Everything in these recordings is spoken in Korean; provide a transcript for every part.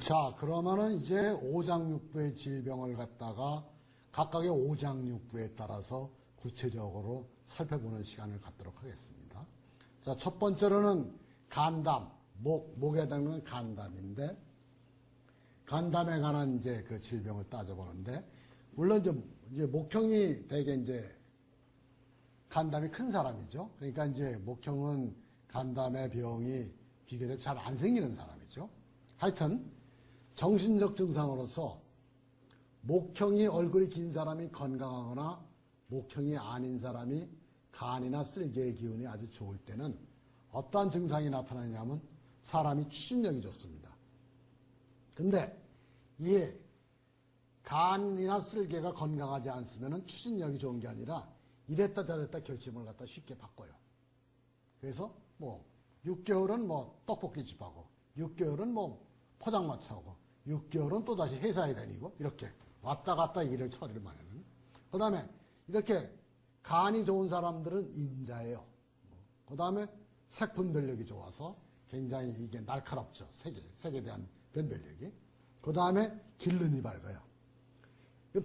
자, 그러면은 이제 오장육부의 질병을 갖다가 각각의 오장육부에 따라서 구체적으로 살펴보는 시간을 갖도록 하겠습니다. 자, 첫 번째로는 간담, 목에 해당하는 간담인데, 간담에 관한 이제 그 질병을 따져보는데, 물론 이제 목형이 되게 이제 간담이 큰 사람이죠. 그러니까 이제 목형은 간담의 병이 비교적 잘 안 생기는 사람이죠. 하여튼, 정신적 증상으로서 목형이 얼굴이 긴 사람이 건강하거나 목형이 아닌 사람이 간이나 쓸개의 기운이 아주 좋을 때는 어떠한 증상이 나타나냐면 사람이 추진력이 좋습니다. 근데 이게 간이나 쓸개가 건강하지 않으면 추진력이 좋은 게 아니라 이랬다 저랬다 결심을 갖다 쉽게 바꿔요. 그래서 뭐 6개월은 뭐 떡볶이집하고 6개월은 뭐 포장마차하고 6개월은 또다시 회사에 다니고 이렇게 왔다 갔다 일을 처리를 많이 하는. 그 다음에 이렇게 간이 좋은 사람들은 인자예요. 그 다음에 색분별력이 좋아서 굉장히 이게 날카롭죠. 색에 대한 변별력이. 그 다음에 길눈이 밝아요.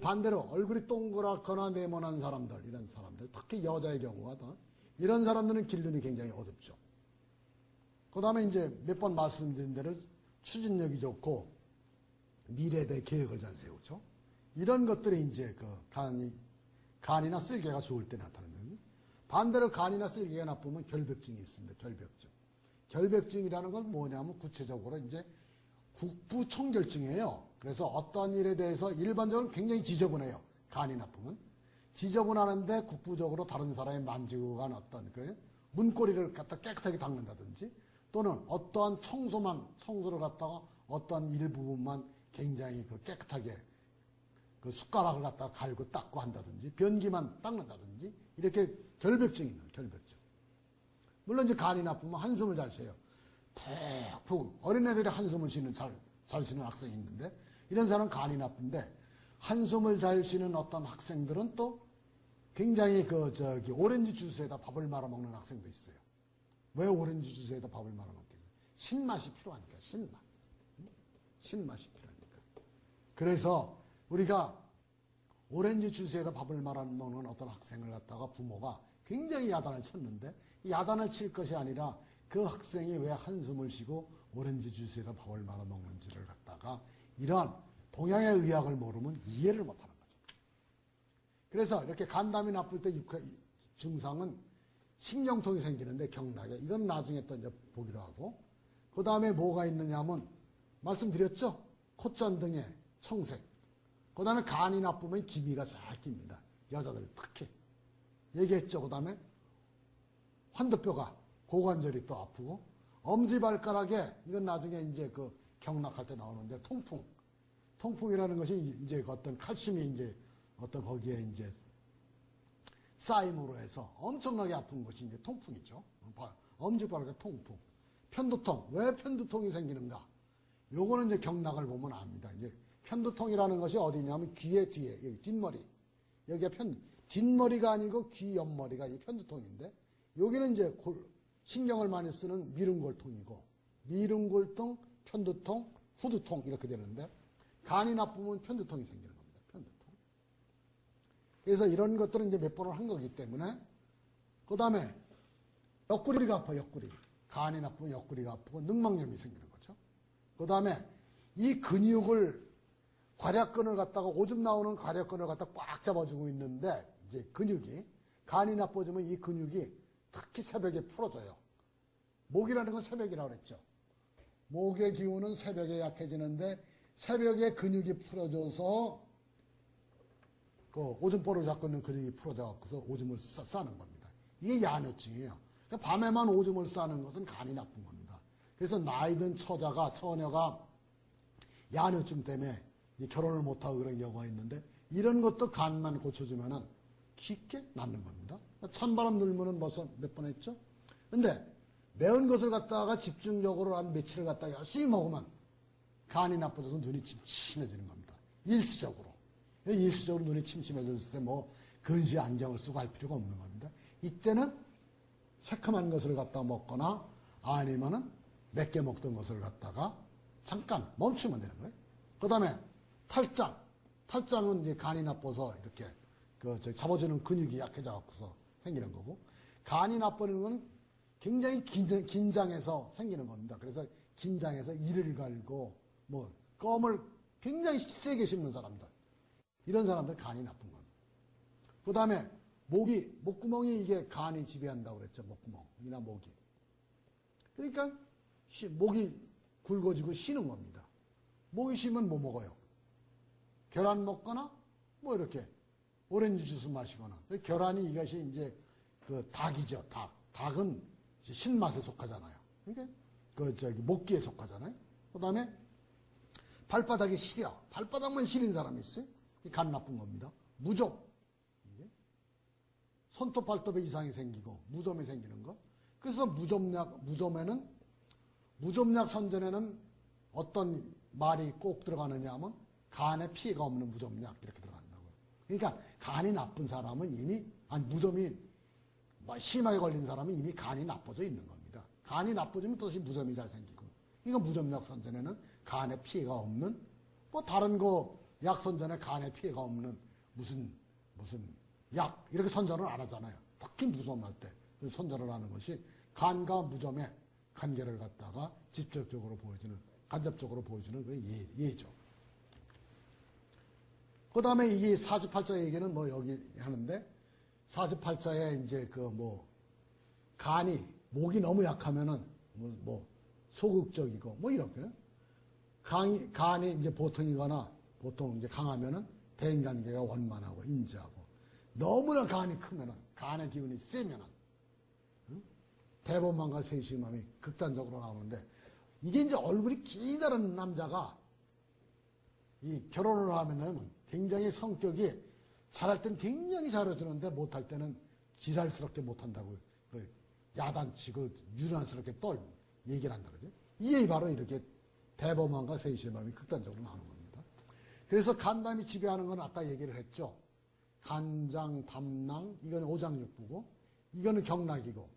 반대로 얼굴이 동그랗거나 네모난 사람들, 이런 사람들, 특히 여자의 경우가 더 이런 사람들은 길눈이 굉장히 어둡죠. 그 다음에 이제 몇 번 말씀드린 대로 추진력이 좋고 미래에 대해 계획을 잘 세우죠. 이런 것들이 이제 그 간이나 쓸개가 좋을 때 나타나는 거예요. 반대로 간이나 쓸개가 나쁘면 결벽증이 있습니다. 결벽증. 결벽증이라는 건 뭐냐면 구체적으로 이제 국부총결증이에요. 그래서 어떤 일에 대해서 일반적으로 굉장히 지저분해요. 간이 나쁘면. 지저분하는데 국부적으로 다른 사람이 만지고 간 어떤 그래 문고리를 갖다 깨끗하게 닦는다든지 또는 어떠한 청소를 갖다가 어떠한 일부분만 굉장히 그 깨끗하게 그 숟가락을 갖다가 갈고 닦고 한다든지 변기만 닦는다든지 이렇게 결벽증이 있는 결벽증. 물론 이제 간이 나쁘면 한숨을 잘 쉬어요. 푹푹 어린애들이 한숨을 잘 쉬는 학생이 있는데 이런 사람은 간이 나쁜데 한숨을 잘 쉬는 어떤 학생들은 또 굉장히 오렌지 주스에다 밥을 말아 먹는 학생도 있어요. 왜 오렌지 주스에다 밥을 말아 먹겠어요? 신맛이 필요하니까 신맛이 필요하니까. 그래서 우리가 오렌지 주스에다 밥을 말아 먹는 어떤 학생을 갖다가 부모가 굉장히 야단을 쳤는데 야단을 칠 것이 아니라 그 학생이 왜 한숨을 쉬고 오렌지 주스에다 밥을 말아 먹는지를 갖다가 이러한 동양의 의학을 모르면 이해를 못하는 거죠. 그래서 이렇게 간담이 나쁠 때 증상은 신경통이 생기는데 경락에 이건 나중에 또 이제 보기로 하고 그 다음에 뭐가 있느냐면 말씀드렸죠. 콧잔등에 청색. 그 다음에 간이 나쁘면 기미가 잘 낍니다. 여자들 특히 얘기했죠. 그 다음에 환두뼈가 고관절이 또 아프고 엄지발가락에 이건 나중에 이제 그 경락할 때 나오는데 통풍이라는 것이 이제 어떤 칼슘이 이제 어떤 거기에 이제 쌓임으로 해서 엄청나게 아픈 것이 이제 통풍이죠. 엄지발가락 통풍. 편두통. 왜 편두통이 생기는가? 요거는 이제 경락을 보면 압니다. 이제 편두통이라는 것이 어디냐면 귀의 뒤에 여기 뒷머리. 여기가 뒷머리가 아니고 귀 옆머리가 이 편두통인데 여기는 이제 신경을 많이 쓰는 미릉골통이고 미릉골통, 편두통, 후두통 이렇게 되는데 간이 나쁘면 편두통이 생기는 겁니다. 편두통. 그래서 이런 것들은 이제 몇 번을 한 거기 때문에 그 다음에 옆구리가 아파 옆구리. 간이 나쁘면 옆구리가 아프고 늑막염이 생기는 거죠. 그 다음에 이 근육을 괄약근을 갖다가 오줌 나오는 괄약근을 갖다가 꽉 잡아주고 있는데 이제 근육이 간이 나빠지면 이 근육이 특히 새벽에 풀어져요. 목이라는 건 새벽이라고 그랬죠. 목의 기운은 새벽에 약해지는데 새벽에 근육이 풀어져서 그 오줌볼을 잡고 있는 근육이 풀어져서 오줌을 싸는 겁니다. 이게 야뇨증이에요. 그러니까 밤에만 오줌을 싸는 것은 간이 나쁜 겁니다. 그래서 나이든 처녀가 야뇨증 때문에 결혼을 못하고 그런 경우가 있는데 이런 것도 간만 고쳐주면은 쉽게 낫는 겁니다. 찬바람 들면은 벌써 몇 번 했죠? 근데 매운 것을 갖다가 집중적으로 한 며칠을 갖다가 열심히 먹으면 간이 나빠져서 눈이 침침해지는 겁니다. 일시적으로 눈이 침침해졌을 때 뭐 근시 안경을 쓰고 할 필요가 없는 겁니다. 이때는 새콤한 것을 갖다가 먹거나 아니면은 맵게 먹던 것을 갖다가 잠깐 멈추면 되는 거예요. 그 다음에 탈장. 탈장은 이제 간이 나빠서 이렇게 잡아주는 근육이 약해져갖고서 생기는 거고, 간이 나빠지는 건 굉장히 긴장해서 생기는 겁니다. 그래서 긴장해서 이를 갈고 뭐 껌을 굉장히 세게 씹는 사람들, 이런 사람들 간이 나쁜 겁니다. 그 다음에 목구멍이 이게 간이 지배한다고 그랬죠. 목구멍이나 목이. 그러니까 목이 굵어지고 쉬는 겁니다. 목이 쉬면 뭐 먹어요? 계란 먹거나 뭐 이렇게 오렌지 주스 마시거나. 계란이 이것이 이제 그 닭이죠. 닭은 신맛에 속하잖아요. 그러니까 목기에 속하잖아요. 그 다음에 발바닥이 시려. 발바닥만 시린 사람이 있어요. 간 나쁜 겁니다. 무좀. 손톱 발톱에 이상이 생기고 무좀이 생기는 거. 그래서 무좀약 선전에는 어떤 말이 꼭 들어가느냐 하면 간에 피해가 없는 무좀약 이렇게 들어간다고요. 그러니까 간이 나쁜 사람은 무좀이 심하게 걸린 사람은 이미 간이 나빠져 있는 겁니다. 간이 나빠지면 또다시 무좀이 잘 생기고. 그러니까 무좀약 선전에는 간에 피해가 없는, 뭐 다른 약 선전에 간에 피해가 없는 무슨 약 이렇게 선전을 안 하잖아요. 특히 무좀할 때 선전을 하는 것이 간과 무좀의 관계를 갖다가 간접적으로 보여주는 그런 예죠. 그 다음에 이게 사주팔자 얘기는 뭐 여기 하는데, 사주팔자에 이제 간이, 목이 너무 약하면은 소극적이고 뭐 이렇게. 간이 이제 보통 이제 강하면은 대인관계가 원만하고 인자하고, 너무나 간이 크면은, 간의 기운이 세면은, 대범함과 세심함이 극단적으로 나오는데, 이게 이제 얼굴이 기다란 남자가 이 결혼을 하면은 굉장히 성격이 잘할 땐 굉장히 잘해주는데 못할 때는 지랄스럽게 못한다고 야단치고 유난스럽게 얘기를 한다 그러죠. 이게 바로 이렇게 대범함과 세심함이 극단적으로 나오는 겁니다. 그래서 간담이 지배하는 건 아까 얘기를 했죠. 간장, 담낭, 이건 오장육부고, 이거는 경락이고,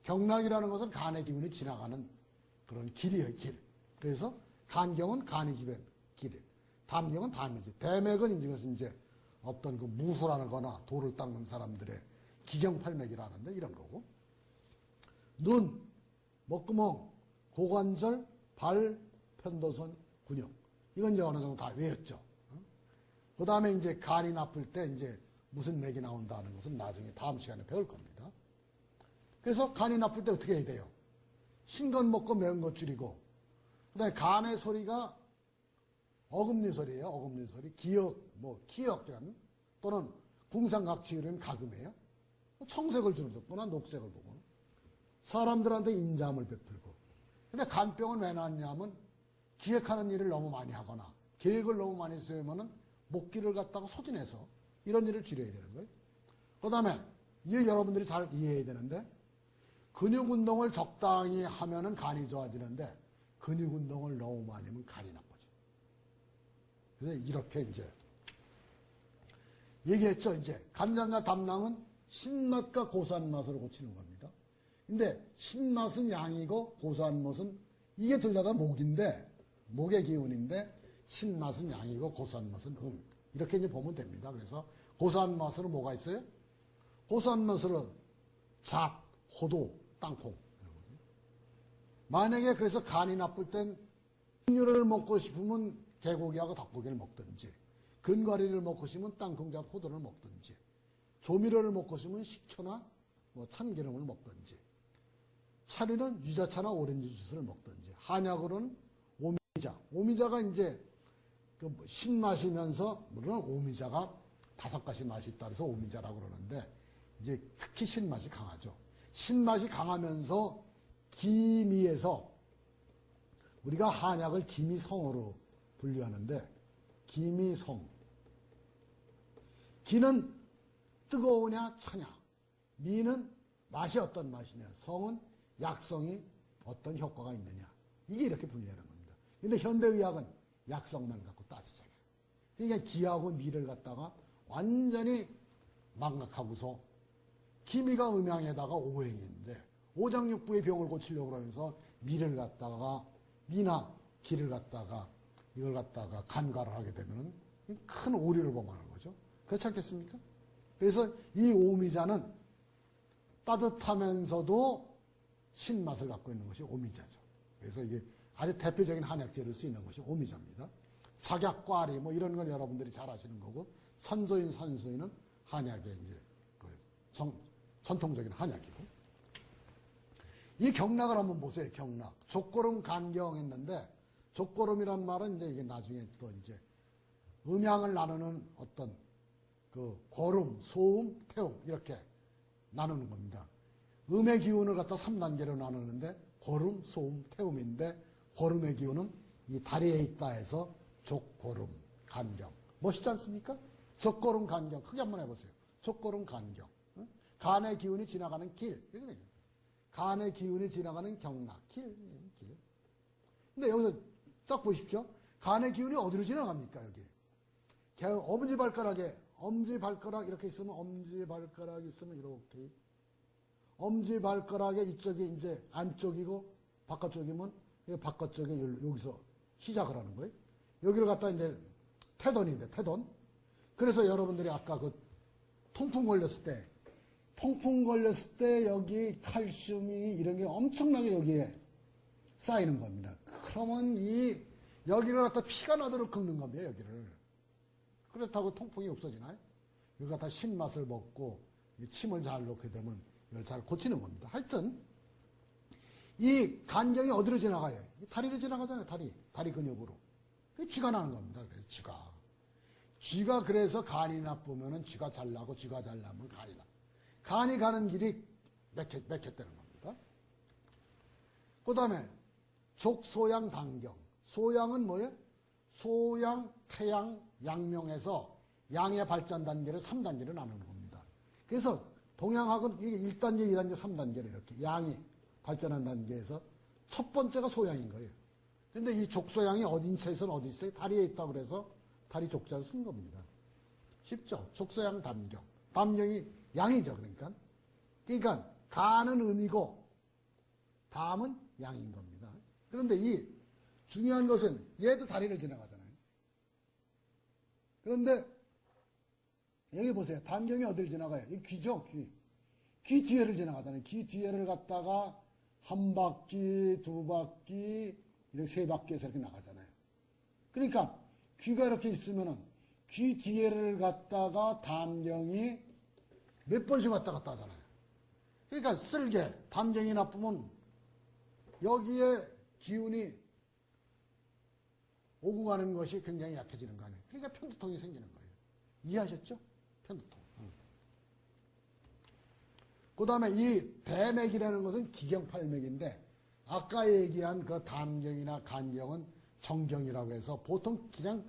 경락이라는 것은 간의 기운이 지나가는 그런 길이에요, 길. 그래서 간경은 간이 지배하는 길. 담경은 담이 지배. 대맥은 이제 어떤 무술하거나 돌을 닦는 사람들의 기경팔맥이라는데 이런 거고. 눈, 목구멍, 고관절, 발, 편도선, 근육. 이건 이제 어느 정도 다 외웠죠. 그 다음에 이제 간이 나쁠 때 이제 무슨 맥이 나온다는 것은 나중에 다음 시간에 배울 겁니다. 그래서 간이 나쁠 때 어떻게 해야 돼요? 신 것 먹고 매운 것 줄이고, 그 다음에 간의 소리가 어금니 소리예요. 어금니 소리. 기역이라는, 또는 궁상각취율은 가금이에요. 청색을 주로 듣거나 녹색을 보거나. 사람들한테 인자함을 베풀고. 근데 간병은 왜 나왔냐면 기획하는 일을 너무 많이 하거나 계획을 너무 많이 세우면은 목기를 갖다가 소진해서 이런 일을 줄여야 되는 거예요. 그 다음에 이게 여러분들이 잘 이해해야 되는데, 근육 운동을 적당히 하면은 간이 좋아지는데 근육 운동을 너무 많이 하면 간이 나빠져. 그래서 이렇게 이제 얘기했죠. 이제 간장과 담낭은 신맛과 고소한 맛으로 고치는 겁니다. 근데 신맛은 양이고 고소한 맛은 이게 둘 다 목인데, 목의 기운인데, 신맛은 양이고 고소한 맛은 이렇게 이제 보면 됩니다. 그래서 고소한 맛으로 뭐가 있어요? 고소한 맛으로 잣, 호두, 땅콩. 만약에 그래서 간이 나쁠 땐 육류를 먹고 싶으면 개고기하고 닭고기를 먹든지, 근과리를 먹고 싶으면 땅콩, 잣, 호두를 먹든지, 조미료를 먹고 싶으면 식초나 참기름을 먹든지, 차리는 유자차나 오렌지 주스를 먹든지, 한약으로는 오미자가 이제 신맛이면서, 물론 오미자가 5가지 맛이 있다 그래서 오미자라고 그러는데, 이제 특히 신맛이 강하죠. 신맛이 강하면서 기미에서, 우리가 한약을 기미성으로 분류하는데, 기미성. 기는 뜨거우냐 차냐, 미는 맛이 어떤 맛이냐, 성은 약성이 어떤 효과가 있느냐, 이게 이렇게 분류하는 겁니다. 근데 현대의학은 약성만 갖고 따지잖아요. 그러니까 기하고 미를 갖다가 완전히 망각하고서, 기미가 음양에다가 오행인데 오장육부의 병을 고치려고 그러면서 미를 갖다가 미나 기를 갖다가 이걸 갖다가 간과를 하게 되면은 큰 오류를 범하는 거죠. 그렇지 않겠습니까? 그래서 이 오미자는 따뜻하면서도 신맛을 갖고 있는 것이 오미자죠. 그래서 이게 아주 대표적인 한약재로 쓰이는 것이 오미자입니다. 작약, 꽈리 뭐 이런 건 여러분들이 잘 아시는 거고, 산소인, 산소인은 한약의 이제 전통적인 한약이고. 이 경락을 한번 보세요. 경락. 족고름 간경 했는데, 족고름이란 말은 이제 이게 나중에 또 이제 음양을 나누는 어떤 그 고름, 소음, 태움 이렇게 나누는 겁니다. 음의 기운을 갖다 3단계로 나누는데 고름, 소음, 태움인데 고름의 기운은 이 다리에 있다 해서 족고름, 간경. 멋있지 않습니까? 족고름, 간경. 크게 한번 해보세요. 족고름, 간경. 간의 기운이 지나가는 길. 간의 기운이 지나가는 경락. 길. 근데 여기서 딱 보십시오. 간의 기운이 어디로 지나갑니까, 여기? 엄지발가락에, 엄지발가락 이렇게 있으면, 엄지발가락이 있으면 이렇게. 엄지발가락에 이쪽이 이제 안쪽이고, 바깥쪽이면, 바깥쪽에 여기서 시작을 하는 거예요. 여기를 갖다 이제 태돈인데, 태돈. 그래서 여러분들이 아까 그 통풍 걸렸을 때 여기 칼슘이 이런 게 엄청나게 여기에 쌓이는 겁니다. 그러면 여기를 갖다 피가 나도록 긁는 겁니다, 여기를. 그렇다고 통풍이 없어지나요? 여기 갖다 신맛을 먹고 침을 잘 놓게 되면 이걸 잘 고치는 겁니다. 하여튼, 이 간경이 어디로 지나가요? 다리로 지나가잖아요, 다리 근육으로. 쥐가 나는 겁니다. 그래서 쥐가 그래서 간이 나쁘면은 쥐가 잘 나고 쥐가 잘 나면 간이 나. 간이 가는 길이 맥혔다는 겁니다. 그 다음에 족소양 단경. 소양은 뭐예요? 소양, 태양, 양명에서 양의 발전 단계를 3단계로 나누는 겁니다. 그래서 동양학은 이게 1단계, 2단계, 3단계로 이렇게 양이 발전한 단계에서 첫 번째가 소양인 거예요. 근데 이 족소양이 어딘체에서는 어디 있어요? 다리에 있다고 그래서 다리 족자를 쓴 겁니다. 쉽죠? 족소양 담경. 담경이 양이죠, 그러니까 간은 음이고 담은 양인 겁니다. 그런데 이 중요한 것은 얘도 다리를 지나가잖아요. 그런데 여기 보세요. 담경이 어디를 지나가요? 이 귀죠, 귀. 귀 뒤에를 지나가잖아요. 귀 뒤에를 갖다가 한 바퀴, 두 바퀴, 이렇게 세 바퀴에서 이렇게 나가잖아요. 그러니까 귀가 이렇게 있으면은 귀 뒤에를 갖다가 담경이 몇 번씩 왔다 갔다 하잖아요. 그러니까 쓸개, 담경이 나쁘면 여기에 기운이 오고 가는 것이 굉장히 약해지는 거 아니에요. 그러니까 편두통이 생기는 거예요. 이해하셨죠? 편두통. 그 다음에 이 대맥이라는 것은 기경팔맥인데 아까 얘기한 그 담경이나 간경은 정경이라고 해서 보통 그냥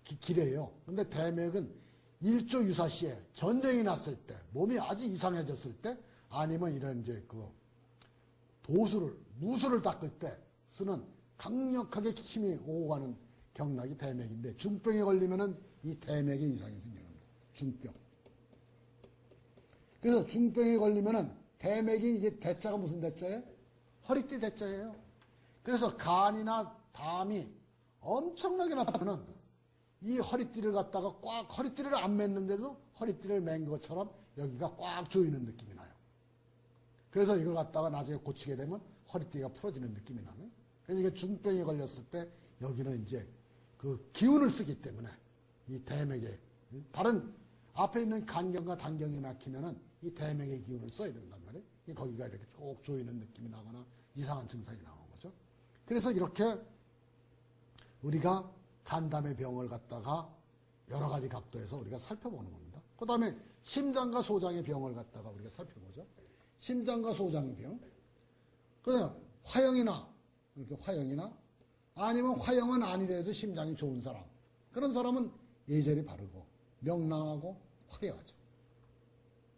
기래요. 근데 대맥은 일조유사시에 전쟁이 났을 때, 몸이 아주 이상해졌을 때, 아니면 이런 이제 그 무술을 닦을 때 쓰는 강력하게 힘이 오고 가는 경락이 대맥인데, 중병에 걸리면은 이 대맥에 이상이 생기는 겁니다. 중병. 그래서 중병에 걸리면은 대맥이 이게 대자가 무슨 대자예요? 허리띠 대자예요. 그래서 간이나 담이 엄청나게 나쁘면 이 허리띠를 갖다가 꽉, 허리띠를 안 맸는데도 허리띠를 맨 것처럼 여기가 꽉 조이는 느낌이 나요. 그래서 이걸 갖다가 나중에 고치게 되면 허리띠가 풀어지는 느낌이 나요. 그래서 이게 중병에 걸렸을 때 여기는 이제 그 기운을 쓰기 때문에 이 대맥에, 다른 앞에 있는 간경과 단경이 막히면은 이 대맥의 기운을 써야 된단 말이에요. 거기가 이렇게 쭉 조이는 느낌이 나거나 이상한 증상이 나오는 거죠. 그래서 이렇게 우리가 간담의 병을 갖다가 여러 가지 각도에서 우리가 살펴보는 겁니다. 그 다음에 심장과 소장의 병을 갖다가 우리가 살펴보죠. 심장과 소장의 병. 그 다음에 화형이나, 이렇게 화형이나, 아니면 화형은 아니더라도 심장이 좋은 사람. 그런 사람은 예절이 바르고, 명랑하고, 화려하죠.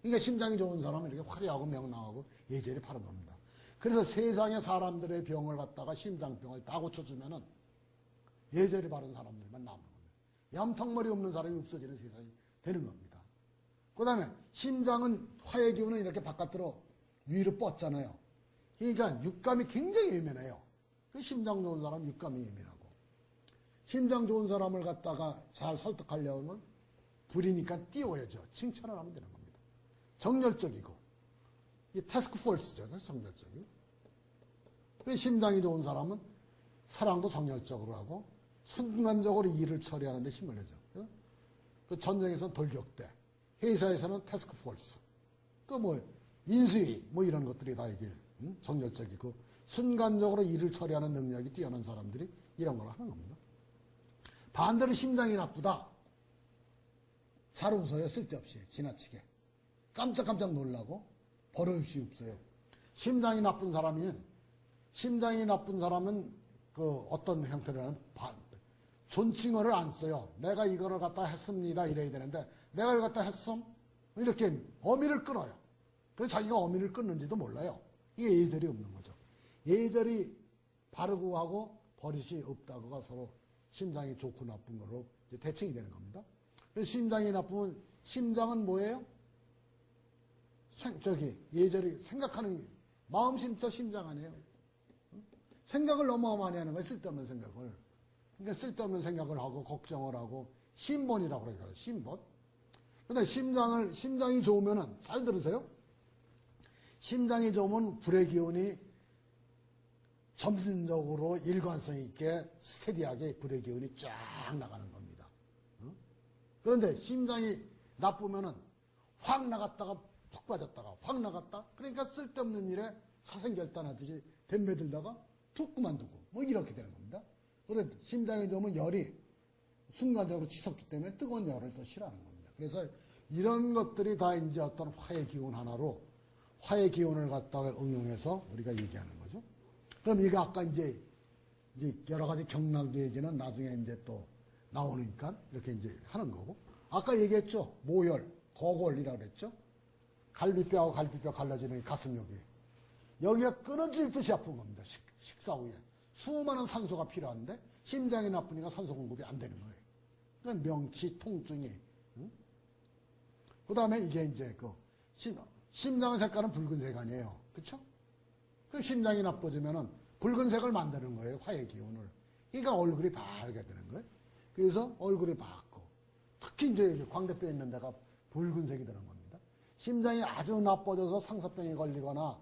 그러니까 심장이 좋은 사람은 이렇게 화려하고 명랑하고 예절이 바른 겁니다. 그래서 세상의 사람들의 병을 갖다가 심장병을 다 고쳐주면은 예절이 바른 사람들만 남는 겁니다. 얌턱머리 없는 사람이 없어지는 세상이 되는 겁니다. 그 다음에 심장은 화의 기운은 이렇게 바깥으로 위로 뻗잖아요. 그러니까 육감이 굉장히 예민해요. 그 심장 좋은 사람은 육감이 예민하고. 심장 좋은 사람을 갖다가 잘 설득하려면 불이니까 띄워야죠. 칭찬을 하면 되는 겁니다. 정열적이고, 이 태스크포스죠. 정열적이고. 심장이 좋은 사람은 사랑도 정열적으로 하고, 순간적으로 일을 처리하는 데 힘을 내죠. 그 전쟁에서는 돌격대, 회사에서는 태스크포스, 또 뭐, 인수위, 뭐 이런 것들이 다 이게 정열적이고, 순간적으로 일을 처리하는 능력이 뛰어난 사람들이 이런 걸 하는 겁니다. 반대로 심장이 나쁘다. 잘 웃어요. 쓸데없이. 지나치게. 깜짝깜짝 놀라고 버릇이 없어요. 심장이 나쁜 사람은 그 어떤 형태로는 존칭어를 안 써요. 내가 이거를 갖다 했습니다. 이래야 되는데 내가 이걸 갖다 했음? 이렇게 어미를 끊어요. 그래서 자기가 어미를 끊는지도 몰라요. 이게 예절이 없는 거죠. 예절이 바르고 하고 버릇이 없다고가 서로 심장이 좋고 나쁜 거로 대칭이 되는 겁니다. 심장이 나쁘면 심장은 뭐예요? 예절이 생각하는 마음심자 심장 아니에요. 생각을 너무 많이 하는 거예요. 쓸데없는 생각을. 그러니까 쓸데없는 생각을 하고 걱정을 하고 신본이라고 그러니까 신본. 근데 심장이 좋으면은 잘 들으세요. 심장이 좋으면 불의 기운이 점진적으로 일관성 있게 스테디하게 불의 기운이 쫙 나가는 겁니다. 그런데 심장이 나쁘면은 확 나갔다가 푹 빠졌다가 확 나갔다. 그러니까 쓸데없는 일에 사생결단하듯이 덤벼들다가 툭 그만두고 뭐 이렇게 되는 겁니다. 그런데 심장이 좋으면 열이 순간적으로 치솟기 때문에 뜨거운 열을 더 싫어하는 겁니다. 그래서 이런 것들이 다 이제 어떤 화의 기운 하나로 화의 기운을 갖다가 응용해서 우리가 얘기하는 거죠. 그럼 이게 아까 이제 여러 가지 경락도 얘기는 나중에 이제 또 나오니까 이렇게 이제 하는 거고. 아까 얘기했죠. 모열, 거골이라고 그랬죠. 갈비뼈하고 갈비뼈 갈라지는 가슴 여기가 끊어질 듯이 아픈 겁니다. 식사 후에. 수많은 산소가 필요한데 심장이 나쁘니까 산소 공급이 안 되는 거예요. 그러니까 명치, 통증이. 그 다음에 이게 이제 심장의 색깔은 붉은색 아니에요. 그쵸? 그 심장이 나빠지면은 붉은색을 만드는 거예요. 화의 기운을. 그러니까 얼굴이 밝게 되는 거예요. 그래서 얼굴이 밝고 특히 이제 광대뼈 있는 데가 붉은색이 되는 겁니다. 심장이 아주 나빠져서 상사병이 걸리거나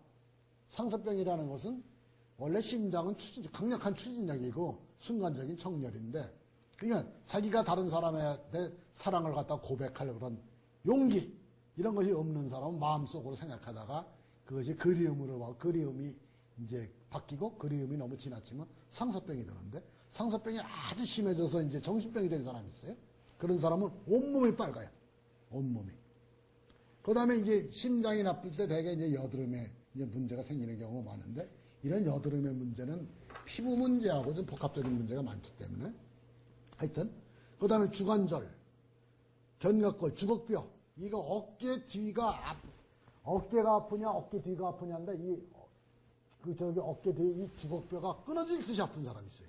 상사병이라는 것은 원래 심장은 강력한 추진력이고 순간적인 정열인데 그러니까 자기가 다른 사람한테 사랑을 갖다 고백할 그런 용기 이런 것이 없는 사람은 마음속으로 생각하다가 그것이 그리움이 이제 바뀌고 그리움이 너무 지나치면 상사병이 되는데 상사병이 아주 심해져서 이제 정신병이 된 사람이 있어요. 그런 사람은 온몸이 빨가요. 온몸이. 그 다음에 이게 심장이 나쁠 때 대개 이제 여드름에 이제 문제가 생기는 경우가 많은데 이런 여드름의 문제는 피부 문제하고 좀 복합적인 문제가 많기 때문에 하여튼 그 다음에 주관절, 견갑골, 주걱뼈 이거 어깨 뒤가 어깨가 아프냐 어깨 뒤가 아프냐인데 어깨 뒤에 이 주걱뼈가 끊어질 듯이 아픈 사람이 있어요.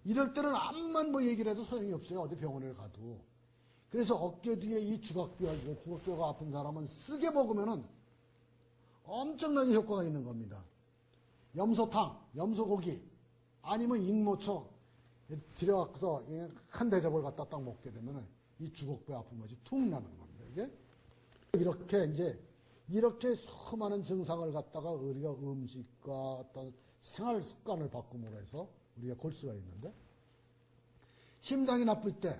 이럴 때는 암만 뭐 얘기를 해도 소용이 없어요. 어디 병원을 가도. 그래서 어깨 뒤에 이 주걱뼈가 아픈 사람은 쓰게 먹으면은 엄청나게 효과가 있는 겁니다. 염소탕, 염소고기, 아니면 잉모초 들여가서 한 대접을 갖다 딱 먹게 되면은 이 주걱뼈 아픈 것이 툭 나는 겁니다. 이게 이렇게 수많은 증상을 갖다가 우리가 음식과 어떤 생활 습관을 바꿈으로 해서 우리가 골 수가 있는데 심장이 나쁠 때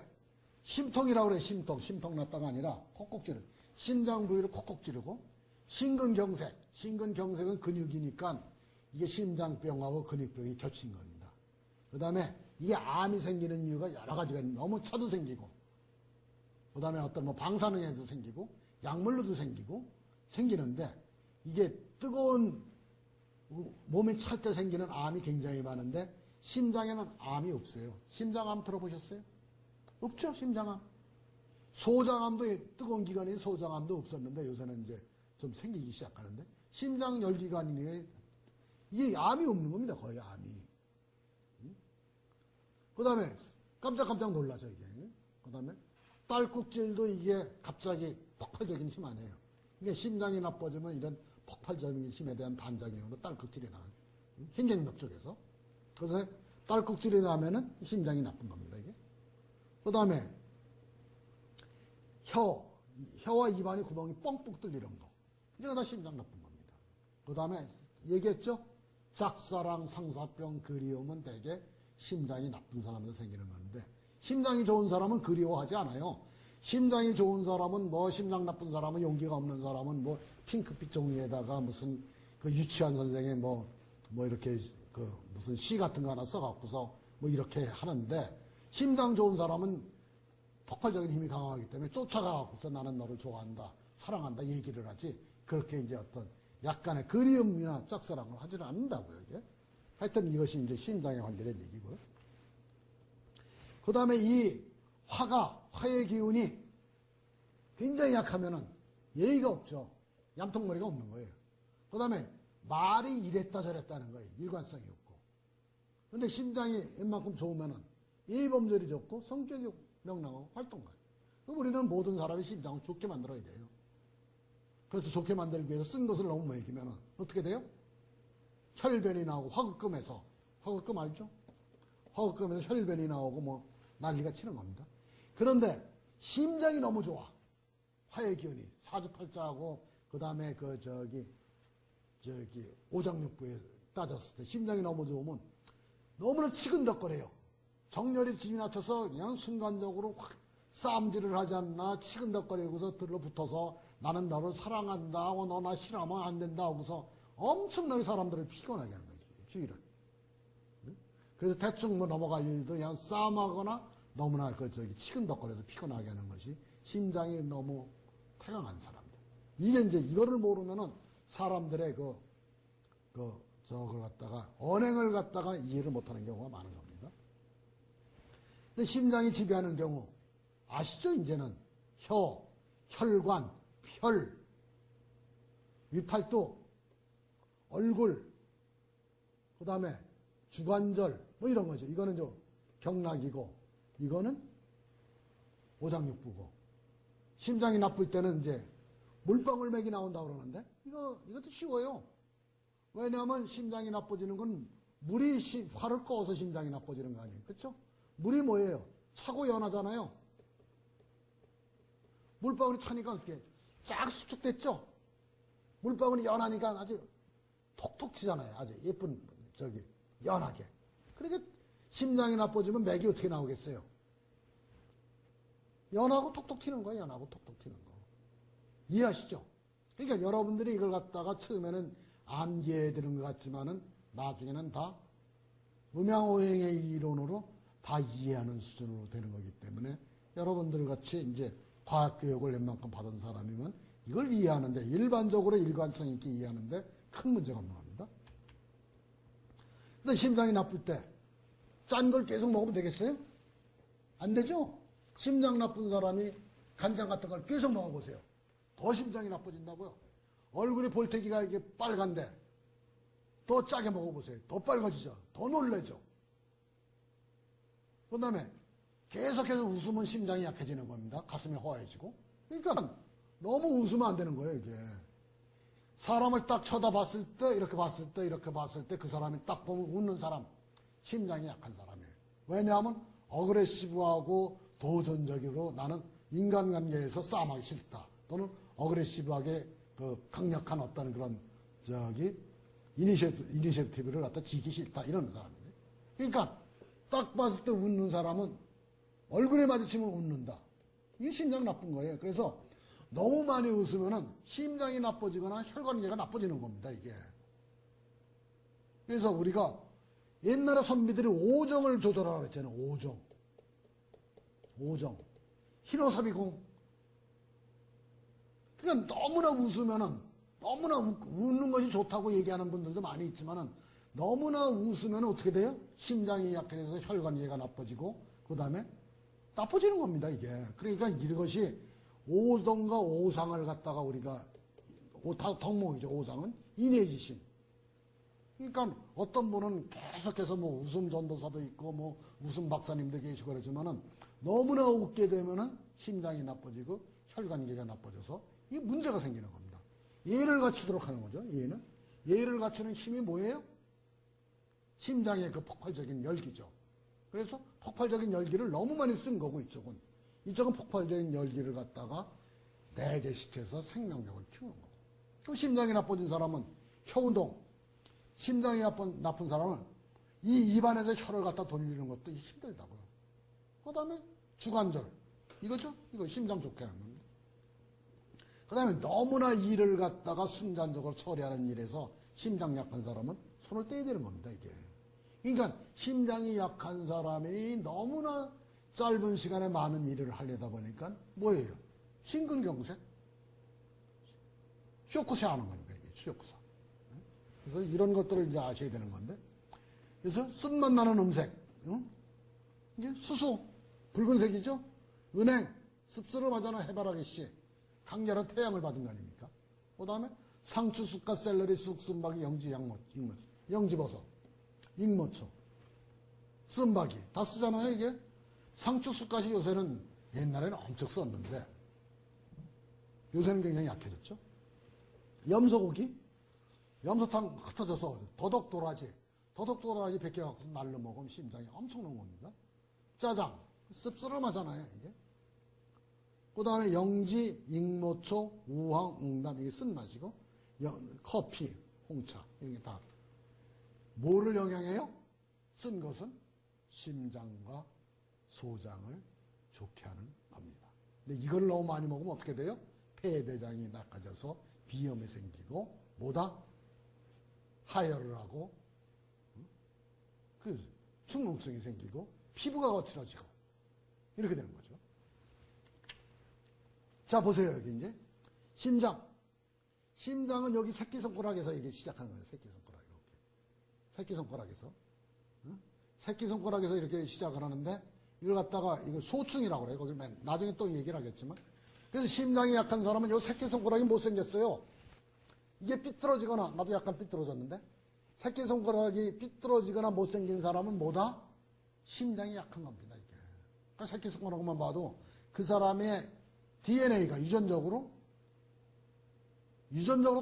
심통이라고 그래. 심통 났다가 아니라 콕콕 찌르 심장 부위를 콕콕 찌르고 심근경색은 근육이니까 이게 심장병하고 근육병이 겹친 겁니다. 그 다음에 이게 암이 생기는 이유가 여러 가지가 너무 차도 생기고 그 다음에 어떤 뭐 방사능에도 생기고 약물로도 생기는데 이게 뜨거운 몸이 찰 때 생기는 암이 굉장히 많은데 심장에는 암이 없어요. 심장암 들어보셨어요? 없죠, 심장암. 소장암도 뜨거운 기관인 소장암도 없었는데 요새는 이제 좀 생기기 시작하는데 심장열기관이니 이게 암이 없는 겁니다. 거의 암이. 그 다음에 깜짝깜짝 놀라죠 이게. 그 다음에 딸꾹질도 이게 갑자기 폭발적인 힘 아니에요. 이게 심장이 나빠지면 이런 폭발적인 힘에 대한 반작용으로 딸꾹질이 나요. 흰경력 쪽에서. 그래서 딸꾹질이 나면은 심장이 나쁜 겁니다, 이게. 그 다음에 혀와 입안의 구멍이 뻥뻥 뚫리는 거. 이거 다 심장 나쁜 겁니다. 그 다음에 얘기했죠? 짝사랑, 상사병, 그리움은 대개 심장이 나쁜 사람한테 생기는 건데, 심장이 좋은 사람은 그리워하지 않아요. 심장이 좋은 사람은 뭐, 심장 나쁜 사람은, 용기가 없는 사람은 뭐 핑크빛 종이에다가 무슨 그 유치원 선생의 뭐 이렇게 그 무슨 시 같은 거 하나 써갖고서 뭐 이렇게 하는데, 심장 좋은 사람은 폭발적인 힘이 강하기 때문에 쫓아가갖고서 나는 너를 좋아한다, 사랑한다 얘기를 하지, 그렇게 이제 어떤 약간의 그리움이나 짝사랑을 하지는 않는다고요, 이게. 하여튼 이것이 이제 심장에 관계된 얘기고요. 그 다음에 이 화의 기운이 굉장히 약하면은 예의가 없죠. 얌통머리가 없는 거예요. 그 다음에 말이 이랬다 저랬다는 거예요. 일관성이 없고. 근데 심장이 웬만큼 좋으면은 예의범절이 좋고 성격이 명랑하고 활동가요. 우리는 모든 사람의 심장을 좋게 만들어야 돼요. 그래서 좋게 만들기 위해서 쓴 것을 너무 먹이면 어떻게 돼요? 혈변이 나오고 화극금 알죠? 화극금에서 혈변이 나오고 뭐 난리가 치는 겁니다. 그런데 심장이 너무 좋아. 화의 기운이 사주팔자하고 그 다음에 오장육부에 따졌을 때 심장이 너무 좋으면 너무나 치근덕거려요. 정렬이 지나쳐서 그냥 순간적으로 확 싸움질을 하지 않나, 치근덕거리고서 들러붙어서 나는 너를 사랑한다 하고 너 나 싫어하면 안 된다 하고서 엄청나게 사람들을 피곤하게 하는 거죠. 주의를. 그래서 대충 뭐 넘어갈 일도 그냥 싸움하거나 너무나 치근덕거려서 피곤하게 하는 것이 심장이 너무 태강한 사람들. 이게 이제 이거를 모르면은 사람들의 저걸 갖다가 언행을 갖다가 이해를 못하는 경우가 많은 겁니다. 근데 심장이 지배하는 경우 아시죠? 이제는 혈관, 혈, 위팔도, 얼굴, 그 다음에 주관절 뭐 이런 거죠. 이거는 경락이고 이거는 오장육부고, 심장이 나쁠 때는 이제 물방울맥이 나온다고 그러는데 이것도 쉬워요. 왜냐하면 심장이 나빠지는 건 물이 화를 꺼서 심장이 나빠지는 거 아니에요. 그렇죠? 물이 뭐예요? 차고 연하잖아요. 물방울이 차니까 어떻게 쫙 수축됐죠? 물방울이 연하니까 아주 톡톡 튀잖아요. 아주 예쁜 연하게. 그러니까 심장이 나빠지면 맥이 어떻게 나오겠어요? 연하고 톡톡 튀는 거예요. 연하고 톡톡 튀는 거. 이해하시죠? 그러니까 여러분들이 이걸 갖다가 처음에는 암기해야 되는 것 같지만은 나중에는 다 음양오행의 이론으로 다 이해하는 수준으로 되는 거기 때문에 여러분들 같이 이제 과학교육을 웬만큼 받은 사람이면 이걸 이해하는데, 일반적으로 일관성 있게 이해하는데 큰 문제가 없는 겁니다. 근데 심장이 나쁠 때 짠 걸 계속 먹으면 되겠어요? 안 되죠? 심장 나쁜 사람이 간장 같은 걸 계속 먹어보세요. 더 심장이 나빠진다고요. 얼굴이 볼태기가 이게 빨간데 더 짜게 먹어보세요. 더 빨개지죠. 더 놀래죠. 그 다음에 계속해서 웃으면 심장이 약해지는 겁니다. 가슴이 허해지고. 그러니까 너무 웃으면 안 되는 거예요, 이게. 사람을 딱 쳐다봤을 때, 이렇게 봤을 때, 이렇게 봤을 때 그 사람이 딱 보면 웃는 사람, 심장이 약한 사람이에요. 왜냐하면 어그레시브하고 도전적으로 나는 인간관계에서 싸움하기 싫다. 또는 어그레시브하게 강력한 어떤 그런 이니셔티브를 갖다 지기 싫다. 이런 사람이에요. 그러니까 딱 봤을 때 웃는 사람은 얼굴에 마주치면 웃는다. 이게 심장 나쁜 거예요. 그래서 너무 많이 웃으면은 심장이 나빠지거나 혈관계가 나빠지는 겁니다, 이게. 그래서 우리가 옛날에 선비들이 오정을 조절하라고 그랬잖아요. 오정. 히로사비공. 그러니까 너무나 웃으면은, 너무나 웃는 것이 좋다고 얘기하는 분들도 많이 있지만은, 너무나 웃으면 어떻게 돼요? 심장이 약해져서 혈관계가 나빠지고, 그 다음에 나빠지는 겁니다, 이게. 그러니까 이것이 오동과 오상을 갖다가 우리가, 덕목이죠, 오상은. 인해지신. 그러니까 어떤 분은 계속해서 뭐 웃음 전도사도 있고, 뭐 웃음 박사님도 계시고 그러지만은, 너무나 웃게 되면은 심장이 나빠지고, 혈관계가 나빠져서, 이 문제가 생기는 겁니다. 예를 갖추도록 하는 거죠, 예는. 예를 갖추는 힘이 뭐예요? 심장의 그 폭발적인 열기죠. 그래서 폭발적인 열기를 너무 많이 쓴 거고 이쪽은 폭발적인 열기를 갖다가 내재시켜서 생명력을 키우는 거고. 그럼 심장이 나빠진 사람은 혀운동, 심장이 나쁜 사람은 이 입안에서 혀를 갖다 돌리는 것도 힘들다고요. 그 다음에 주관절, 이거죠? 이거 심장 좋게 하는 겁니다. 그 다음에 너무나 일을 갖다가 순간적으로 처리하는 일에서 심장 약한 사람은 손을 떼야 되는 겁니다, 이게. 그러니까 심장이 약한 사람이 너무나 짧은 시간에 많은 일을 하려다 보니까 뭐예요? 심근경색? 쇼크샷 하는 거니까, 이게 쇼크샷. 그래서 이런 것들을 이제 아셔야 되는 건데. 그래서 쓴맛 나는 음색, 이게 수소, 붉은색이죠? 은행, 씁쓸하잖아, 해바라기 씨. 강렬한 태양을 받은 거 아닙니까? 그 다음에 상추, 쑥갓, 샐러리, 쑥, 순박이, 영지, 영지버섯, 익모초, 쓴박이 다 쓰잖아요, 이게. 상추, 쑥갓이 요새는 옛날에는 엄청 썼는데 요새는 굉장히 약해졌죠. 염소고기, 염소탕 흩어져서 더덕도라지 100개 갖고 날로 먹으면 심장이 엄청난 겁니다. 짜장, 씁쓸하잖아요, 이게. 그 다음에 영지, 익모초, 우황, 웅담, 이게 쓴맛이고, 커피, 홍차, 이런 게 다. 뭐를 영향해요? 쓴 것은 심장과 소장을 좋게 하는 겁니다. 근데 이걸 너무 많이 먹으면 어떻게 돼요? 폐대장이 나빠져서 비염이 생기고, 뭐다? 하혈을 하고, 그 축농증이 생기고, 피부가 거칠어지고, 이렇게 되는 거죠. 자, 보세요, 여기 이제. 심장. 심장은 여기 새끼손가락에서 이게 시작하는 거예요. 새끼손가락, 이렇게. 새끼손가락에서. 새끼손가락에서 이렇게 시작을 하는데, 이걸 갖다가, 이거 소충이라고 그래요. 거기 나중에 또 얘기를 하겠지만. 그래서 심장이 약한 사람은 이 새끼손가락이 못생겼어요. 이게 삐뚤어지거나, 나도 약간 삐뚤어졌는데, 새끼손가락이 삐뚤어지거나 못생긴 사람은 뭐다? 심장이 약한 겁니다, 이게. 그러니까 새끼손가락만 봐도 그 사람의 DNA가 유전적으로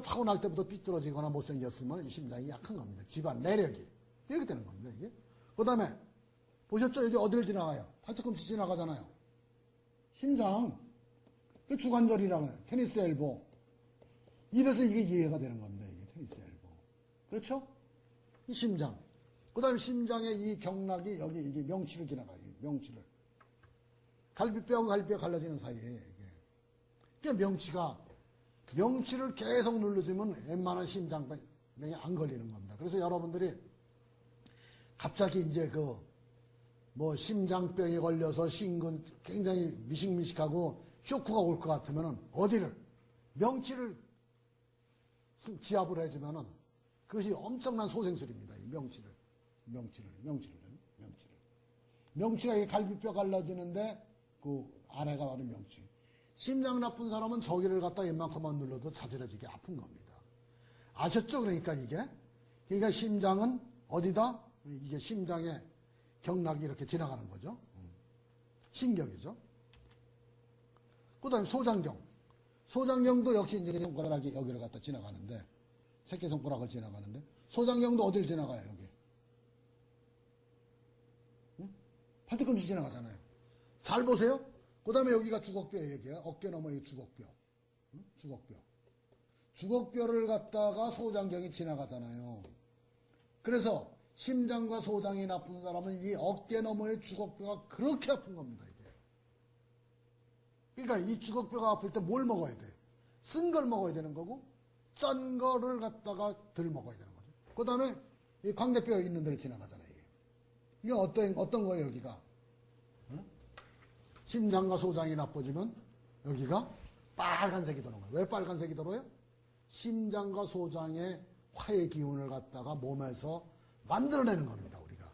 타고날 때부터 삐뚤어지거나 못생겼으면 심장이 약한 겁니다. 집안 내력이. 이렇게 되는 겁니다, 이게. 그 다음에, 보셨죠? 여기 어디를 지나가요? 팔뚝꿈치 지나가잖아요. 심장. 그 주관절이라고 해요. 테니스 엘보. 이래서 이게 이해가 되는 겁니다, 이게 테니스 엘보. 그렇죠? 이 심장. 그 다음에 심장의 이 경락이 여기 이게 명치를 지나가요, 명치를. 갈비뼈하고 갈비뼈 갈라지는 사이에, 이게. 그러니까 명치를 계속 눌러주면 웬만한 심장병이 안 걸리는 겁니다. 그래서 여러분들이 갑자기 이제 심장병에 걸려서 심근 굉장히 미식미식하고 쇼크가 올 것 같으면은 어디를? 명치를 지압을 해주면은 그것이 엄청난 소생술입니다. 이 명치가 이 갈비뼈 갈라지는데 그 안에가 바로 명치. 심장 나쁜 사람은 저기를 갖다 웬만큼만 눌러도 자지러지게 아픈 겁니다. 아셨죠? 그러니까 심장은 어디다? 이게 심장의 경락이 이렇게 지나가는 거죠. 신경이죠. 그 다음에 소장경. 소장경도 역시 이제 손가락이 여기를 갖다 지나가는데, 새끼손가락을 지나가는데, 소장경도 어디를 지나가요, 여기? 팔뚝꿈치 지나가잖아요. 잘 보세요. 그 다음에 여기가 주걱뼈예요, 여기가. 어깨 너머의 주걱뼈. 주걱뼈를 갖다가 소장경이 지나가잖아요. 그래서 심장과 소장이 나쁜 사람은 이 어깨 너머의 주걱뼈가 그렇게 아픈 겁니다, 이게. 그러니까 이 주걱뼈가 아플 때 뭘 먹어야 돼? 쓴 걸 먹어야 되는 거고, 짠 거를 갖다가 덜 먹어야 되는 거죠. 그 다음에 이 광대뼈 있는 데를 지나가잖아요, 이게. 이게 어떤 거예요, 여기가? 심장과 소장이 나빠지면 여기가 빨간색이 도는 거예요. 왜 빨간색이 돌아요? 심장과 소장의 화의 기운을 갖다가 몸에서 만들어내는 겁니다, 우리가.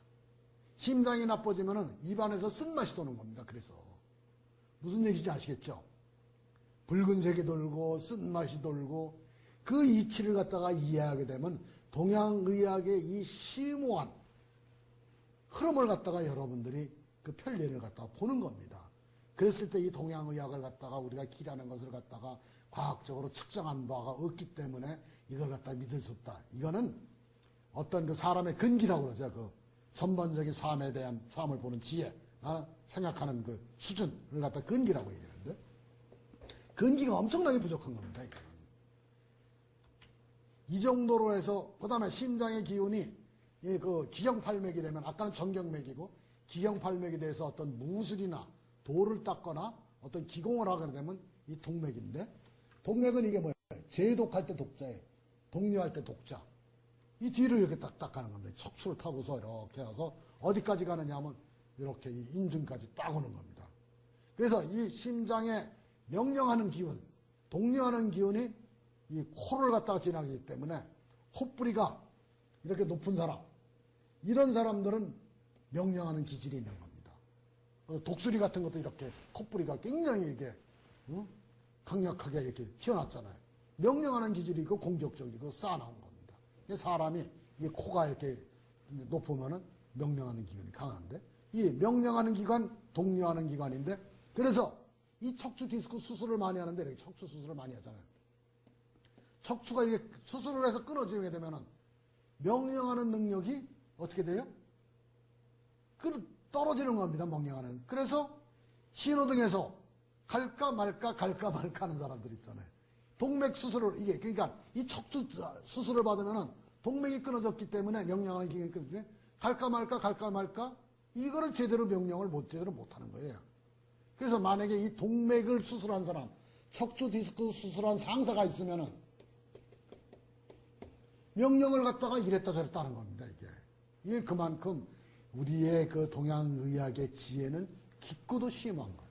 심장이 나빠지면은 입안에서 쓴맛이 도는 겁니다, 그래서. 무슨 얘기인지 아시겠죠? 붉은색이 돌고, 쓴맛이 돌고, 그 이치를 갖다가 이해하게 되면 동양의학의 이 심오한 흐름을 갖다가 여러분들이 그 편리를 갖다가 보는 겁니다. 그랬을 때 이 동양의학을 갖다가 우리가 기라는 것을 갖다가 과학적으로 측정한 바가 없기 때문에 이걸 갖다가 믿을 수 없다. 이거는 어떤 그 사람의 근기라고 그러죠. 그 전반적인 삶에 대한 삶을 보는 지혜, 생각하는 그 수준을 갖다 근기라고 얘기하는데, 근기가 엄청나게 부족한 겁니다. 이거는. 이 정도로 해서, 그 다음에 심장의 기운이 그 기경팔맥이 되면, 아까는 정경맥이고 기경팔맥이 돼서 어떤 무술이나 돌을 닦거나 어떤 기공을 하게 되면 이 동맥인데, 동맥은 이게 뭐예요? 제독할 때 독자예요. 독려할 때 독자. 이 뒤를 이렇게 딱 가는 겁니다. 척추를 타고서 이렇게 해서 어디까지 가느냐 하면 이렇게 이 인중까지 딱 오는 겁니다. 그래서 이 심장에 명령하는 기운, 독려하는 기운이 이 코를 갖다가 지나가기 때문에 콧부리가 이렇게 높은 사람, 이런 사람들은 명령하는 기질이 있는 겁니다. 독수리 같은 것도 이렇게 콧부리가 굉장히 이렇게 강력하게 이렇게 튀어났잖아요. 명령하는 기질이 있고 공격적이고 쌓아나온 겁니다. 사람이 이 코가 이렇게 높으면은 명령하는 기관이 강한데, 이 명령하는 기관, 독려하는 기관인데, 그래서 이 척추 디스크 수술을 많이 하는데, 이렇게 척추 수술을 많이 하잖아요. 척추가 이렇게 수술을 해서 끊어지게 되면은 명령하는 능력이 어떻게 돼요? 떨어지는 겁니다. 명령하는. 그래서 신호등에서 갈까 말까 하는 사람들 있잖아요. 동맥 수술을, 이게, 그러니까 이 척추 수술을 받으면은 동맥이 끊어졌기 때문에 명령하는 기관이 끊어지지, 갈까 말까, 이거를 제대로 명령을 제대로 못하는 거예요. 그래서 만약에 이 동맥을 수술한 사람, 척추 디스크 수술한 상사가 있으면은 명령을 갖다가 이랬다 저랬다 하는 겁니다, 이게. 이게 그만큼 우리의 그 동양의학의 지혜는 깊고도 심한 거예요.